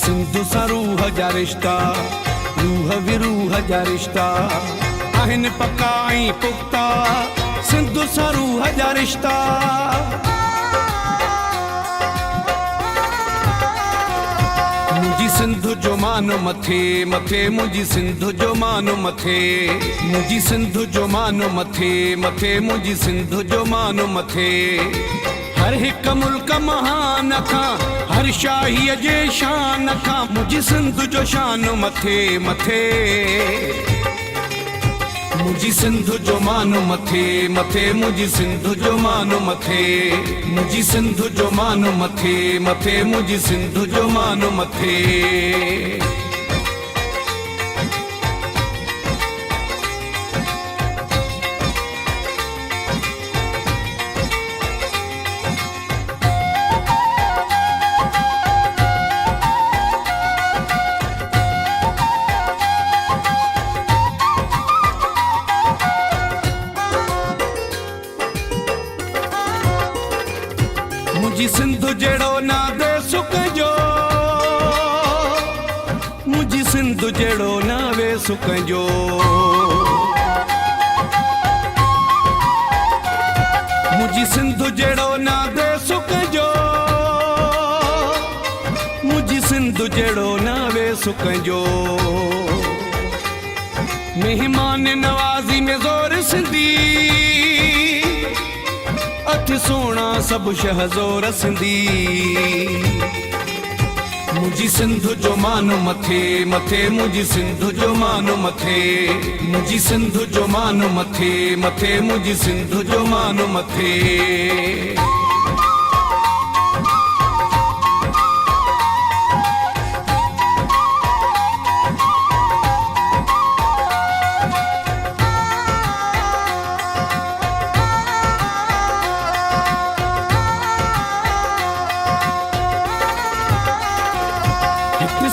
सिंधु सां रूह जा रिश्ता, रूह विरूह जा रिश्ता आहिनि पक्का ऐं पुख्ता, सिंधु सां रूह जा रिश्ता। मुंहिंजी सिंधु जो मानो मथे मथे, मुंहिंजी सिंधु जो मानो मथे, मुंहिंजी सिंधु जो मानो मथे मथे, मुंहिंजी सिंधु जो मानो मथे। हर हिकु मुल्क महान खां, हर शाहीअ जे शान खां, मुंहिंजी सिंधु जो शान मथे मथे। मुंहिंजी सिंधु जो मानो मथे मथे, मुंहिंजी सिंधु जो मानो मथे, मुंहिंजी सिंधु जो मानो मथे मथे, मुंहिंजी सिंधु जो मानो मथे। मुंहिंजी सिंधु जहिड़ो नादे सुख जो, मुंहिंजी सिंधु जहिड़ो नावे सुख जो। मुंहिंजी सिंधु जहिड़ो नादे सुख जो, मुंहिंजी सिंधु जहिड़ो नावे सुख जो। मेहमान नवाज़ी में ज़ोर सिंधी, अठ सोना सब शहज़ोर सिंधी। मुंहिंजी सिंधु जो मानो मथे मथे, मुंहिंजी सिंधु जो मानो मथे, मुंहिंजी सिंधु जो मानो मथे मथे, मुंहिंजी सिंधु जो मानो मथे।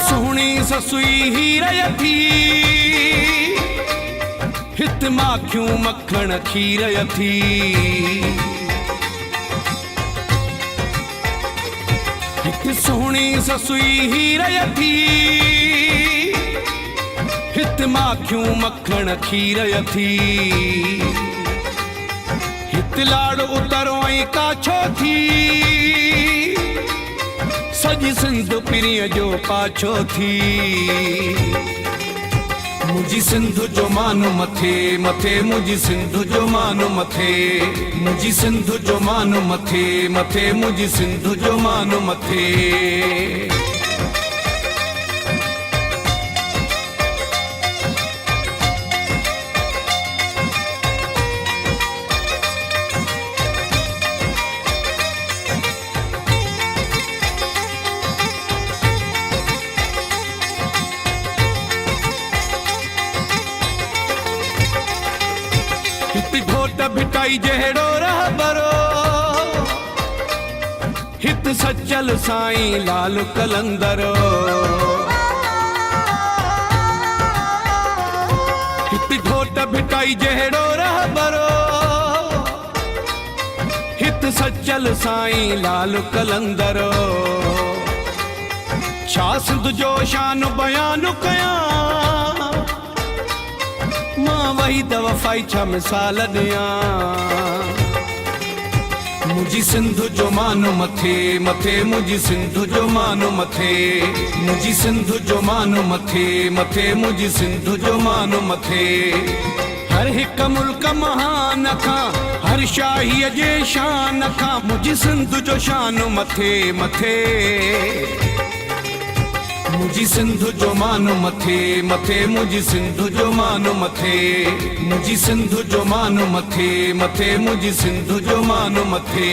सोहणी ससुई हीर थी, हित माखियूं मखण खीर थी। हिक सोहणी ससुई हीर थी, हित माखियूं मखण खीर थी। हित लाड़ उतरो ऐं काछो थी, सॼी सिंधु पिरीअ जो पाछो थी। मुंहिंजी सिंधु जो मानो मथे मथे, मुंहिंजी सिंधु जो मानो मथे, मुंहिंजी सिंधु जो मानो मथे मथे, मुंहिंजी सिंधु जो मानो मथे। हित घोट भिटाई जहिड़ो रहबरो, हित सचल साईं लाल कलंदरो। हित घोट भिटाई जहिड़ो रहबरो, हित सचल साईं लाल कलंदरो। छा सिंध जो शान बयान कयां, मां वही दफ़ाई छा मिसाल ॾियां। मुंहिंजी सिंधु जो मानो मथे मथे, मुंहिंजी सिंधु जो मानो मथे, मुंहिंजी सिंधु जो मानो मथे मथे, मुंहिंजी सिंधु जो मानो मथे। हर हिकु मुल्क महान खां, हर शाहीअ जे शान खां, मुंहिंजी सिंधु जो शान मथे मथे। मुंहिंजी सिंधु जो मानो मथे मथे, मुंहिंजी सिंधु जो मानो मथे, मुंहिंजी सिंधु जो मानो मथे मथे, मुंहिंजी सिंधु जो मानो मथे।